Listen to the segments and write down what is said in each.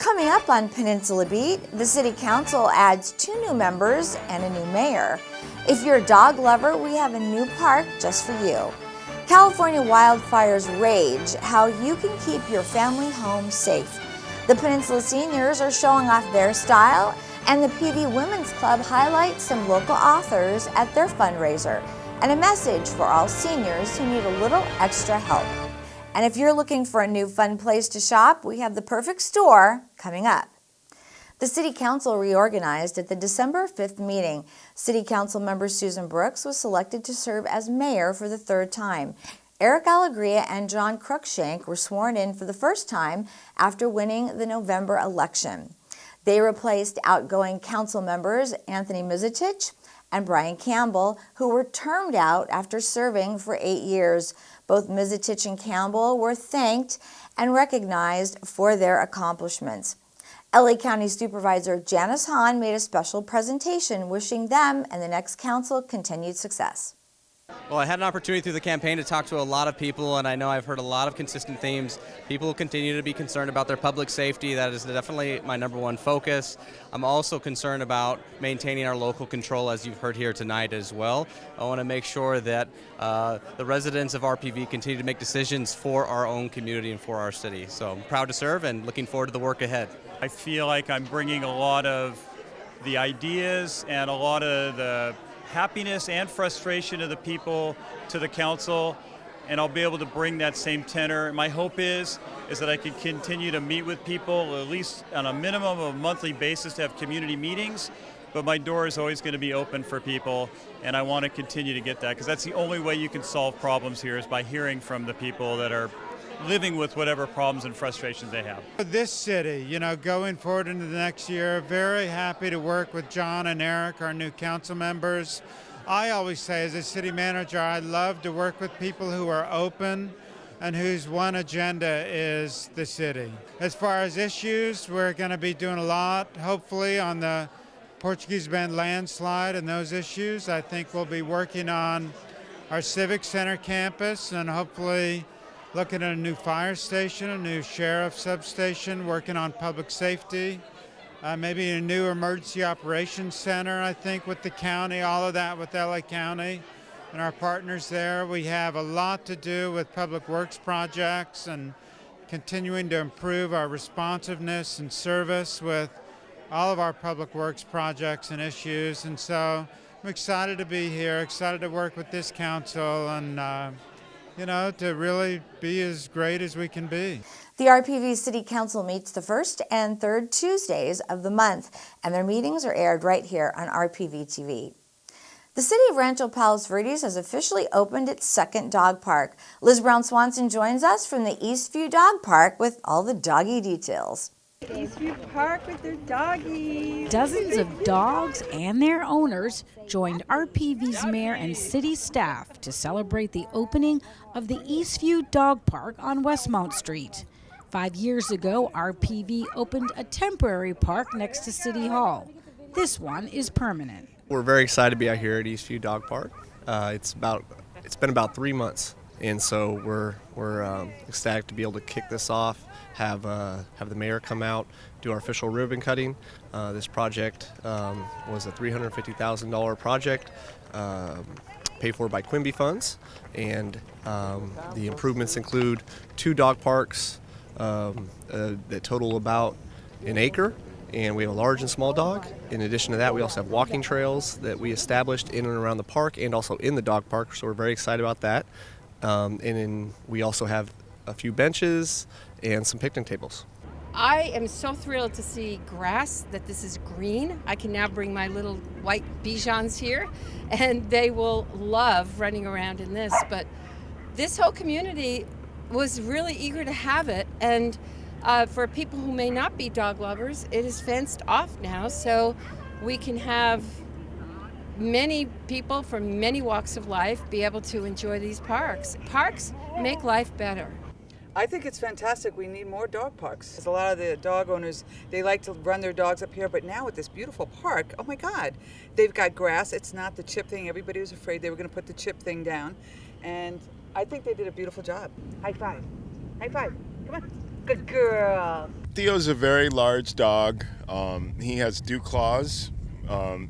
Coming up on Peninsula Beat, the City Council adds 2 new members and a new mayor. If you're a dog lover, we have a new park just for you. California wildfires rage, how you can keep your family home safe. The Peninsula Seniors are showing off their style, and the PV Women's Club highlights some local authors at their fundraiser, and a message for all seniors who need a little extra help. And if you're looking for a new fun place to shop, we have the perfect store coming up. The City Council reorganized at the December 5th meeting. City Council member Susan Brooks was selected to serve as mayor for the 3rd time. Eric Allegria and John Cruikshank were sworn in for the first time after winning the November election. They replaced outgoing council members Anthony Mizitich and Brian Campbell, who were termed out after serving for 8 years. Both Mizitich and Campbell were thanked and recognized for their accomplishments. LA County Supervisor Janice Hahn made a special presentation wishing them and the next council continued success. Well, I had an opportunity through the campaign to talk to a lot of people, and I know I've heard a lot of consistent themes. People continue to be concerned about their public safety. That is definitely my #1 focus. I'm also concerned about maintaining our local control, as you've heard here tonight as well. I want to make sure that the residents of RPV continue to make decisions for our own community and for our city. So I'm proud to serve and looking forward to the work ahead. I feel like I'm bringing a lot of the ideas and a lot of the happiness and frustration of the people to the council, and I'll be able to bring that same tenor. My hope is that I can continue to meet with people at least on a minimum of a monthly basis to have community meetings, but my door is always going to be open for people, and I want to continue to get that, because that's the only way you can solve problems here, is by hearing from the people that are living with whatever problems and frustrations they have. This city, going forward into the next year, very happy to work with John and Eric, our new council members. I always say, as a city manager, I love to work with people who are open and whose one agenda is the city. As far as issues, we're going to be doing a lot, hopefully, on the Portuguese Bend landslide and those issues. I think we'll be working on our Civic Center campus and hopefully looking at a new fire station, a new sheriff substation, working on public safety, maybe a new emergency operations center, I think, with the county, all of that with LA County and our partners there. We have a lot to do with public works projects and continuing to improve our responsiveness and service with all of our public works projects and issues. And so I'm excited to be here, excited to work with this council and to really be as great as we can be. The RPV City Council meets the 1st and 3rd Tuesdays of the month, and their meetings are aired right here on RPV TV. The city of Rancho Palos Verdes has officially opened its 2nd dog park. Liz Brown Swanson joins us from the Eastview Dog Park with all the doggy details. Eastview Park with their doggies. Dozens of dogs and their owners joined RPV's mayor and city staff to celebrate the opening of the Eastview Dog Park on Westmount Street. 5 years ago, RPV opened a temporary park next to City Hall. This one is permanent. We're very excited to be out here at Eastview Dog Park. It's been about 3 months, and so we're ecstatic to be able to kick this off. Have the mayor come out, do our official ribbon cutting. This project was a $350,000 project paid for by Quimby funds, and the improvements include 2 dog parks that total about an acre, and we have a large and small dog. In addition to that, we also have walking trails that we established in and around the park and also in the dog park, so we're very excited about that. And then we also have a few benches and some picnic tables. I am so thrilled to see grass, that this is green. I can now bring my little white Bijans here, and they will love running around in this. But this whole community was really eager to have it, and for people who may not be dog lovers, it is fenced off now, so we can have many people from many walks of life be able to enjoy these parks. Parks make life better. I think it's fantastic. We need more dog parks. Because a lot of the dog owners, they like to run their dogs up here, but now with this beautiful park, oh my God, they've got grass. It's not the chip thing. Everybody was afraid they were going to put the chip thing down. And I think they did a beautiful job. High five. High five. Come on. Good girl. Theo's a very large dog. He has dew claws.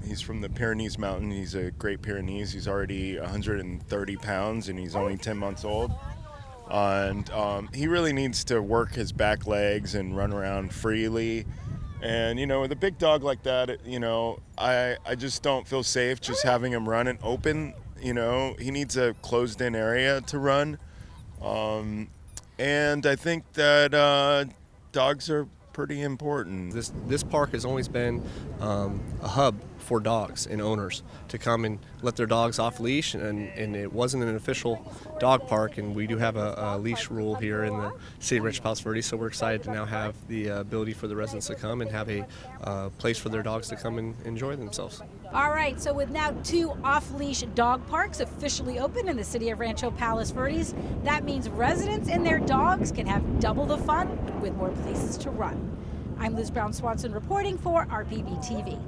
He's from the Pyrenees Mountain. He's a Great Pyrenees. He's already 130 pounds and he's only 10 months old. And he really needs to work his back legs and run around freely. And, you know, with a big dog like that, you know, I just don't feel safe just having him run and open. You know, he needs a closed-in area to run. And I think that dogs are pretty important. This park has always been a hub for dogs and owners to come and let their dogs off leash, and it wasn't an official dog park, and we do have a leash rule here in the city of Rancho Palos Verdes, so we're excited to now have the ability for the residents to come and have a place for their dogs to come and enjoy themselves. All right, so with now 2 off-leash dog parks officially open in the city of Rancho Palos Verdes, that means residents and their dogs can have double the fun with more places to run. I'm Liz Brown-Swanson reporting for RPV TV.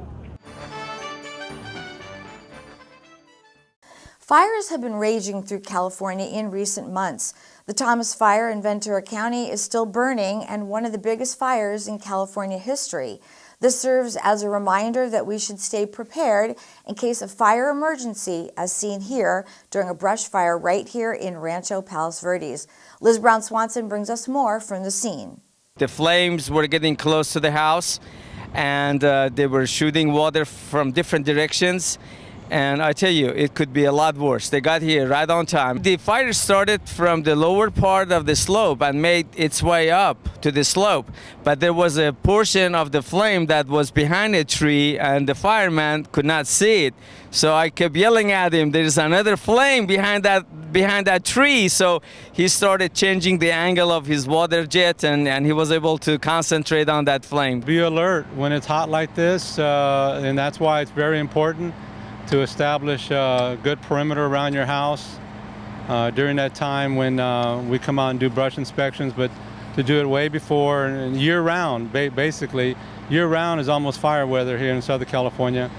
Fires have been raging through California in recent months. The Thomas Fire in Ventura County is still burning and one of the biggest fires in California history. This serves as a reminder that we should stay prepared in case of fire emergency, as seen here during a brush fire right here in Rancho Palos Verdes. Liz Brown-Swanson brings us more from the scene. The flames were getting close to the house, and they were shooting water from different directions. And I tell you, it could be a lot worse. They got here right on time. The fire started from the lower part of the slope and made its way up to the slope. But there was a portion of the flame that was behind a tree, and the fireman could not see it. So I kept yelling at him, there's another flame behind that tree. So he started changing the angle of his water jet, and he was able to concentrate on that flame. Be alert when it's hot like this, and that's why it's very important to establish a good perimeter around your house during that time when we come out and do brush inspections, but to do it way before and year-round. Basically, year-round is almost fire weather here in Southern California.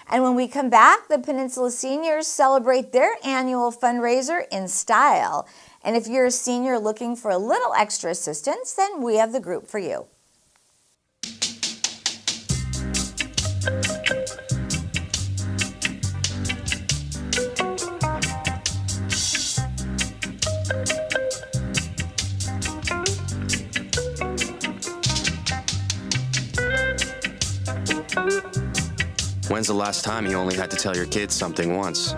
And when we come back, the Peninsula seniors celebrate their annual fundraiser in style. And if you're a senior looking for a little extra assistance, then we have the group for you. When's the last time you only had to tell your kids something once?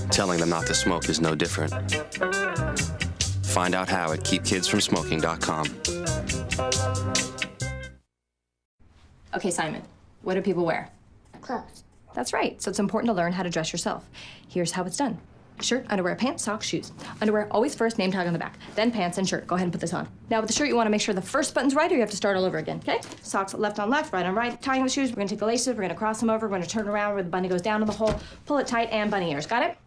Telling them not to smoke is no different. Find out how at keepkidsfromsmoking.com. Okay, Simon, what do people wear? Clothes. That's right, so it's important to learn how to dress yourself. Here's how it's done. Shirt, underwear, pants, socks, shoes. Underwear, always first, name tag on the back. Then pants and shirt. Go ahead and put this on. Now with the shirt, you want to make sure the first button's right, or you have to start all over again, okay? Socks left on left, right on right. Tying the shoes, we're going to take the laces, we're going to cross them over, we're going to turn around where the bunny goes down in the hole, pull it tight, and bunny ears. Got it?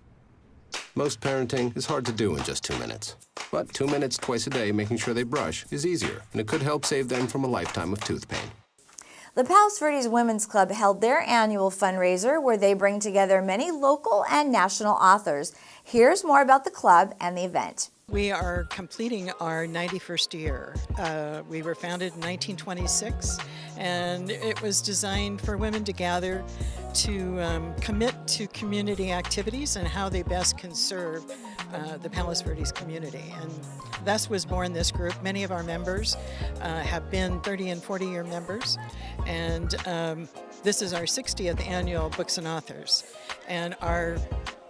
Most parenting is hard to do in just 2 minutes. But 2 minutes twice a day making sure they brush is easier, and it could help save them from a lifetime of tooth pain. The Palos Verdes Women's Club held their annual fundraiser where they bring together many local and national authors. Here's more about the club and the event. We are completing our 91st year. We were founded in 1926, and it was designed for women to gather to commit to community activities and how they best can serve the Palos Verdes community. And thus was born this group. Many of our members have been 30 and 40-year members, and this is our 60th annual Books and Authors. And our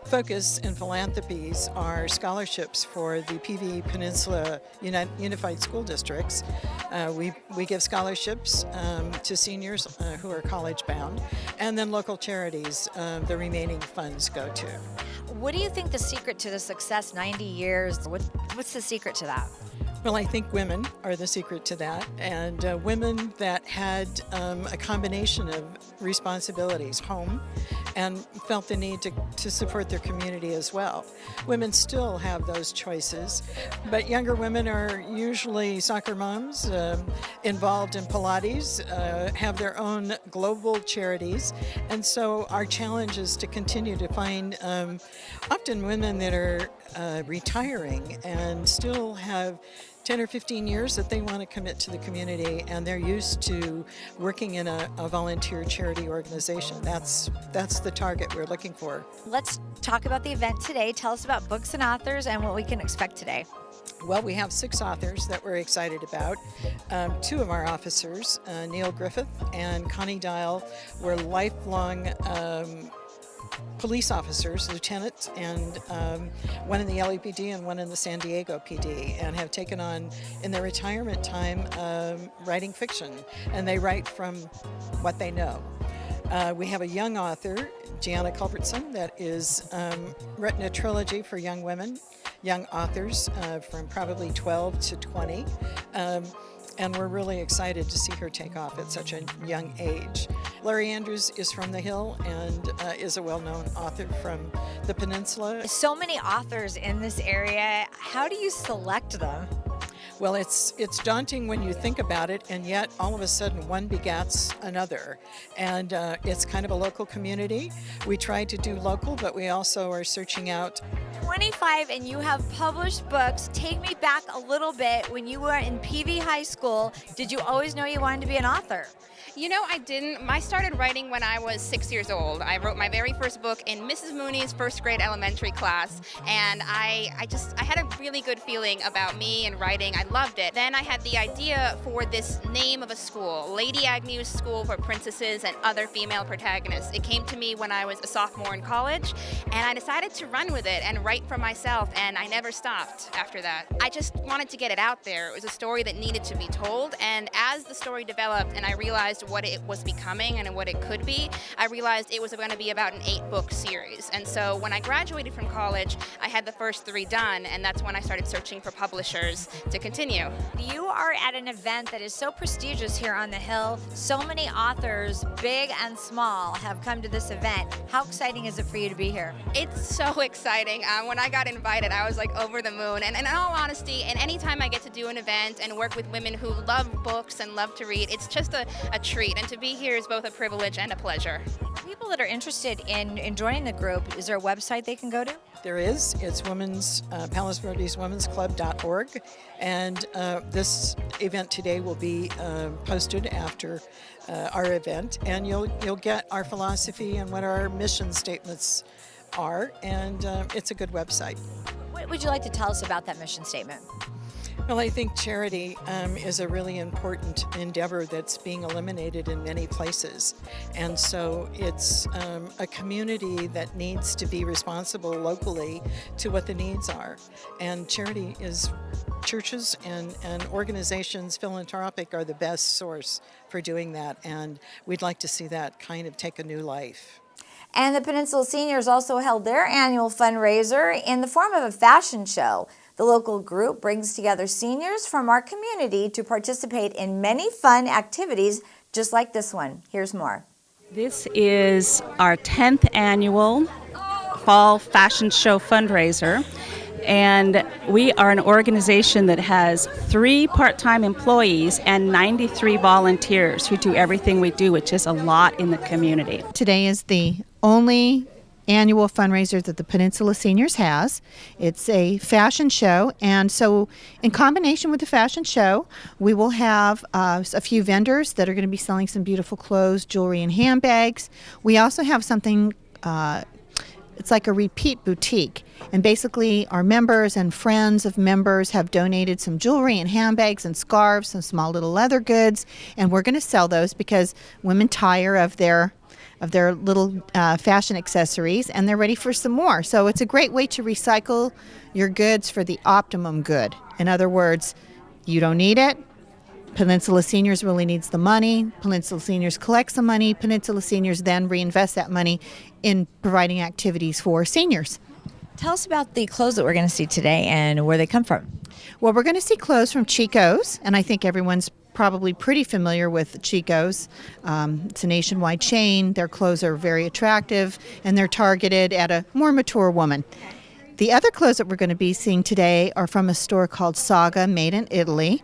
focus and philanthropies are scholarships for the PV Peninsula Unified School Districts. We give scholarships to seniors who are college bound, and then local charities the remaining funds go to. What do you think the secret to the success, 90 years, what's the secret to that? Well, I think women are the secret to that, and women that had a combination of responsibilities, home, and felt the need to support their community as well. Women still have those choices, but younger women are usually soccer moms, involved in Pilates, have their own global charities, and so our challenge is to continue to find often women that are retiring and still have 10 or 15 years that they want to commit to the community, and they're used to working in a volunteer charity organization. That's the target we're looking for. Let's talk about the event today. Tell us about books and authors and what we can expect today. Well, we have 6 authors that we're excited about. 2 of our officers, Neil Griffith and Connie Dial, were lifelong police officers, lieutenants, and one in the LAPD and one in the San Diego PD, and have taken on, in their retirement time, writing fiction, and they write from what they know. We have a young author, Gianna Culbertson, that is written a trilogy for young women, young authors from probably 12 to 20. And we're really excited to see her take off at such a young age. Larry Andrews is from the Hill and is a well-known author from the Peninsula. So many authors in this area. How do you select them? Well, it's daunting when you think about it, and yet all of a sudden one begats another. And it's kind of a local community. We try to do local, but we also are searching out. 25 and you have published books. Take me back a little bit. When you were in PV High School, did you always know you wanted to be an author? You know, I didn't. I started writing when I was 6 years old. I wrote my very first book in Mrs. Mooney's first grade elementary class, and I had a really good feeling about me and writing. I loved it. Then I had the idea for this name of a school, Lady Agnew's School for Princesses and Other Female Protagonists. It came to me when I was a sophomore in college, and I decided to run with it and write for myself, and I never stopped after that. I just wanted to get it out there. It was a story that needed to be told, and as the story developed and I realized what it was becoming and what it could be, I realized it was going to be about an 8-book series. And so when I graduated from college, I had the first 3 done, and that's when I started searching for publishers to continue. You are at an event that is so prestigious here on the Hill. So many authors, big and small, have come to this event. How exciting is it for you to be here? It's so exciting. When I got invited, I was like over the moon. And in all honesty, and anytime I get to do an event and work with women who love books and love to read, it's just a treat. And to be here is both a privilege and a pleasure. For people that are interested in joining the group, is there a website they can go to? There is. It's Palos Verdes Women's Club.org, and this event today will be posted after our event, and you'll get our philosophy and what our mission statements are, and it's a good website. What would you like to tell us about that mission statement? Well, I think charity is a really important endeavor that's being eliminated in many places. And so it's a community that needs to be responsible locally to what the needs are. And charity is, churches and organizations, philanthropic, are the best source for doing that. And we'd like to see that kind of take a new life. And the Peninsula Seniors also held their annual fundraiser in the form of a fashion show. The local group brings together seniors from our community to participate in many fun activities just like this one. Here's more. This is our 10th annual Fall Fashion Show fundraiser, and we are an organization that has 3 part-time employees and 93 volunteers who do everything we do, which is a lot in the community. Today is the only annual fundraiser that the Peninsula Seniors has. It's a fashion show, and so in combination with the fashion show, we will have a few vendors that are going to be selling some beautiful clothes, jewelry, and handbags. We also have something, it's like a repeat boutique, and basically our members and friends of members have donated some jewelry and handbags and scarves, some small little leather goods, and we're going to sell those because women tire of their little fashion accessories, and they're ready for some more. So it's a great way to recycle your goods for the optimum good. In other words, you don't need it. Peninsula Seniors really needs the money. Peninsula Seniors collects the money. Peninsula Seniors then reinvest that money in providing activities for seniors. Tell us about the clothes that we're going to see today and where they come from. Well, we're going to see clothes from Chico's, and I think everyone's probably pretty familiar with Chico's. It's a nationwide chain. Their clothes are very attractive, and they're targeted at a more mature woman. The other clothes that we're going to be seeing today are from a store called Saga, made in Italy.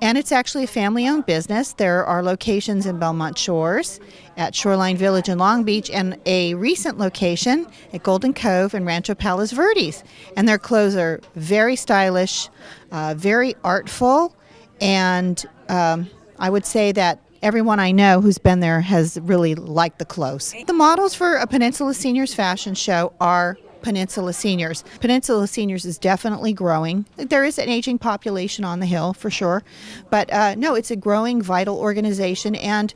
And it's actually a family-owned business. There are locations in Belmont Shores, at Shoreline Village in Long Beach, and a recent location at Golden Cove and Rancho Palos Verdes. And their clothes are very stylish, very artful, and I would say that everyone I know who's been there has really liked the clothes. The models for a Peninsula Seniors fashion show are Peninsula Seniors. Peninsula Seniors is definitely growing. There is an aging population on the Hill for sure, but no, it's a growing, vital organization, and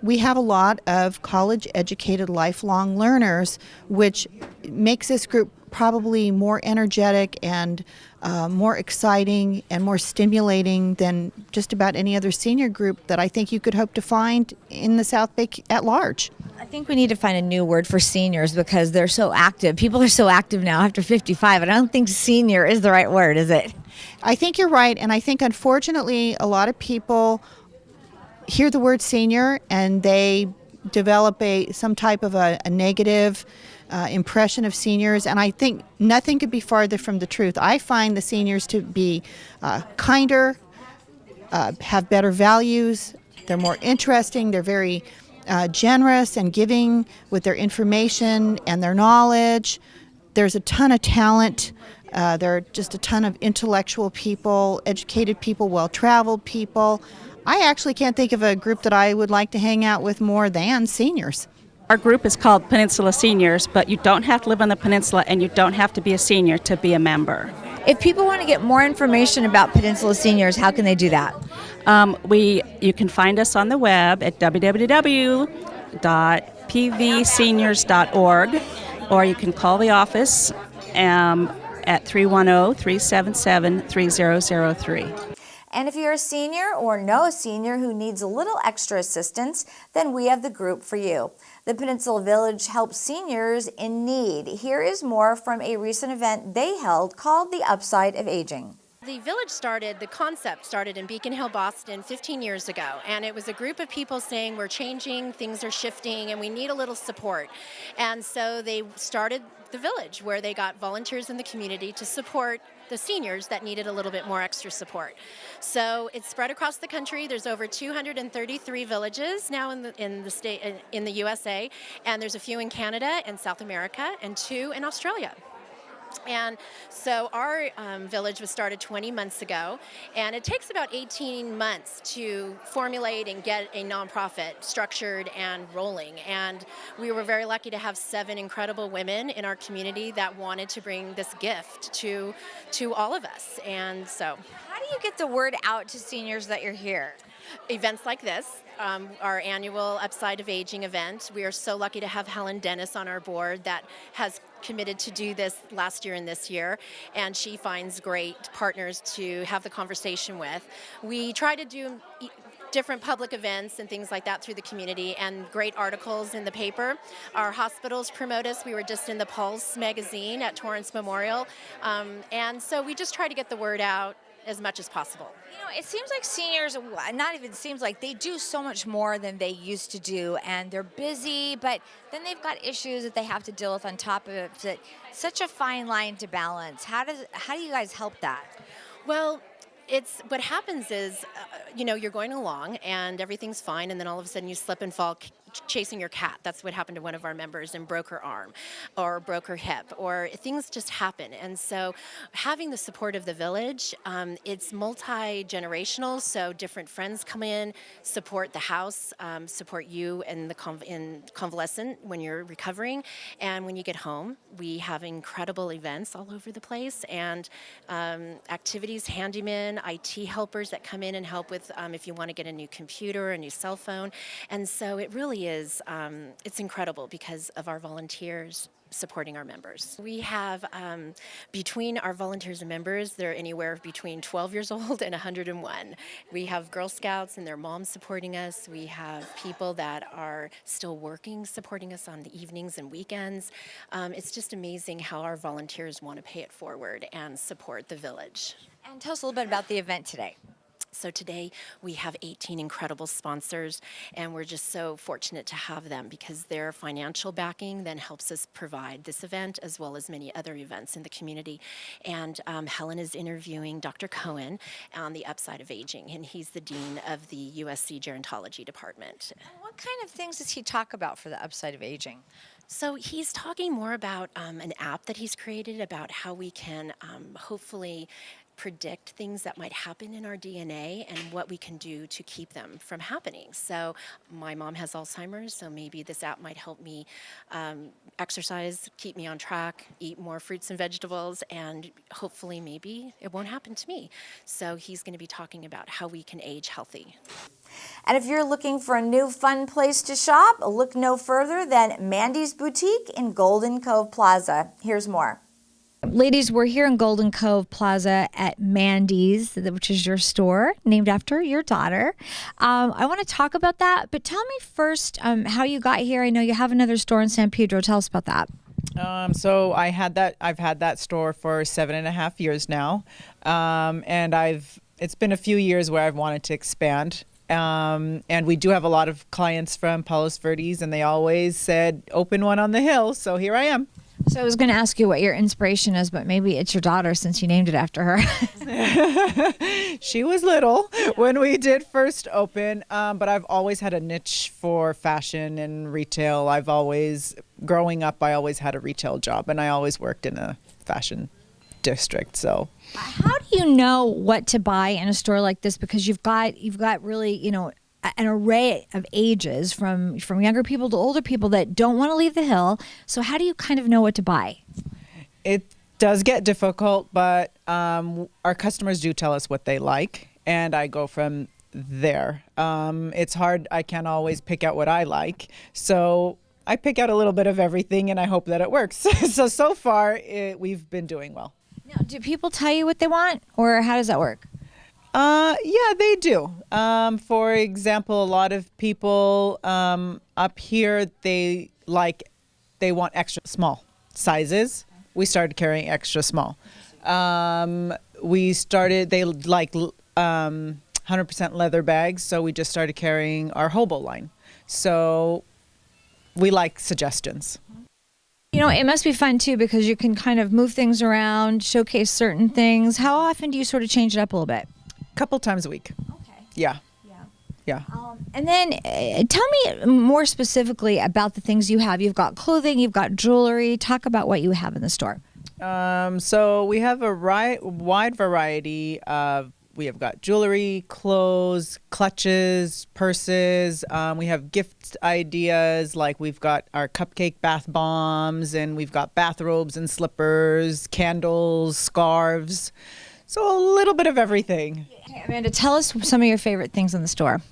we have a lot of college-educated lifelong learners, which makes this group probably more energetic and more exciting and more stimulating than just about any other senior group that I think you could hope to find in the South Bay at large. I think we need to find a new word for seniors because they're so active. People are so active now after 55, and I don't think senior is the right word, is it? I think you're right, and I think unfortunately a lot of people hear the word senior and they develop some type of a negative impression of seniors, and I think nothing could be farther from the truth. I find the seniors to be kinder, have better values, they're more interesting, they're very generous and giving with their information and their knowledge. There's a ton of talent. There are just a ton of intellectual people, educated people, well-traveled people. I actually can't think of a group that I would like to hang out with more than seniors. Our group is called Peninsula Seniors, but you don't have to live on the peninsula and you don't have to be a senior to be a member. If people want to get more information about Peninsula Seniors, how can they do that? You can find us on the web at www.pvseniors.org, or you can call the office at 310-377-3003. And if you're a senior or know a senior who needs a little extra assistance, then we have the group for you. The Peninsula Village helps seniors in need. Here is more from a recent event they held called The Upside of Aging. The village the concept started in Beacon Hill, Boston 15 years ago, and it was a group of people saying we're changing, things are shifting, and we need a little support. And so they started the village where they got volunteers in the community to support the seniors that needed a little bit more extra support. So it's spread across the country. There's over 233 villages now in the state in the USA, and there's a few in Canada and South America and 2 in Australia. And so our village was started 20 months ago, and it takes about 18 months to formulate and get a nonprofit structured and rolling. And we were very lucky to have 7 incredible women in our community that wanted to bring this gift to all of us. And so, how do you get the word out to seniors that you're here? Events like this, our annual Upside of Aging event. We are so lucky to have Helen Dennis on our board that has committed to do this last year and this year, and she finds great partners to have the conversation with. We try to do different public events and things like that through the community, and great articles in the paper. Our hospitals promote us. We were just in the Pulse magazine at Torrance Memorial, and so we just try to get the word out as much as possible. You know, it seems like seniors, not even seems like, they do so much more than they used to do, and they're busy, but then they've got issues that they have to deal with on top of it. It's such a fine line to balance. How do you guys help that? Well, what happens is, you're going along and everything's fine, and then all of a sudden you slip and fall chasing your cat. That's what happened to one of our members, and broke her arm or broke her hip, or things just happen. And so having the support of the village, it's multi-generational, so different friends come in, support the house, support you in convalescent when you're recovering, and when you get home. We have incredible events all over the place, and activities, handymen, IT helpers that come in and help with if you want to get a new computer, a new cell phone. And so it really is, it's incredible because of our volunteers supporting our members. We have, between our volunteers and members, they're anywhere between 12 years old and 101. We have Girl Scouts and their moms supporting us. We have people that are still working, supporting us on the evenings and weekends. It's just amazing how our volunteers want to pay it forward and support the village. And tell us a little bit about the event today. So today we have 18 incredible sponsors, and we're just so fortunate to have them because their financial backing then helps us provide this event as well as many other events in the community. And Helen is interviewing Dr. Cohen on the upside of aging, and he's the dean of the USC Gerontology Department. What kind of things does he talk about for the upside of aging? So he's talking more about an app that he's created about how we can hopefully predict things that might happen in our DNA and what we can do to keep them from happening. So my mom has Alzheimer's, so maybe this app might help me exercise, keep me on track, eat more fruits and vegetables, and hopefully maybe it won't happen to me. So he's going to be talking about how we can age healthy. And if you're looking for a new fun place to shop, look no further than Mandy's Boutique in Golden Cove Plaza. Here's more. Ladies, we're here in Golden Cove Plaza at Mandy's, which is your store named after your daughter. I want to talk about that, but tell me first how you got here. I know you have another store in San Pedro. Tell us about that. So I've had that store for 7.5 years now, and it's been a few years where I've wanted to expand. And we do have a lot of clients from Palos Verdes, and they always said, open one on the hill. So here I am. So I was going to ask you what your inspiration is, but maybe it's your daughter since you named it after her. She was little when we did first open, but I've always had a niche for fashion and retail. Growing up, I always had a retail job, and I always worked in a fashion district. So how do you know what to buy in a store like this? Because you've got really, an array of ages from younger people to older people that don't want to leave the hill. So how do you kind of know what to buy? It does get difficult, but our customers do tell us what they like, and I go from there. It's hard. I can't always pick out what I like. So I pick out a little bit of everything, and I hope that it works. So far, we've been doing well. Now, do people tell you what they want, or how does that work? Yeah, they do. For example, a lot of people up here, they want extra small sizes. We started carrying extra small. They like 100% leather bags, so we just started carrying our hobo line. So we like suggestions. It must be fun too because you can kind of move things around, showcase certain things. How often do you sort of change it up a little bit? Couple times a week. Okay. Yeah. And then tell me more specifically about the things you have. You've got clothing, you've got jewelry. Talk about what you have in the store. So we have a wide variety of, we have got jewelry, clothes, clutches, purses. We have gift ideas, like we've got our cupcake bath bombs, and we've got bathrobes and slippers, candles, scarves. So a little bit of everything. Okay, Amanda, tell us some of your favorite things in the store.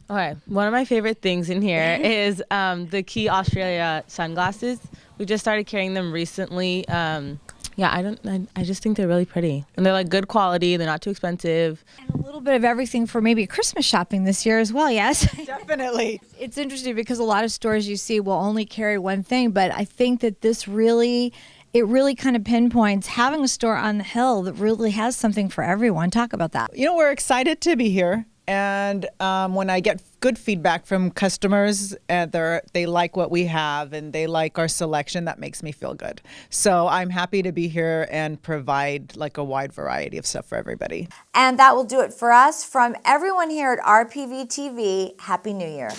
Okay, one of my favorite things in here is the Key Australia sunglasses. We just started carrying them recently. I just think they're really pretty. And they're like good quality, they're not too expensive. And a little bit of everything for maybe Christmas shopping this year as well, yes? Definitely. It's interesting because a lot of stores you see will only carry one thing, but I think that this really kind of pinpoints having a store on the hill that really has something for everyone. Talk about that. We're excited to be here. And when I get good feedback from customers, they like what we have and they like our selection, that makes me feel good. So I'm happy to be here and provide like a wide variety of stuff for everybody. And that will do it for us. From everyone here at RPV TV, Happy New Year.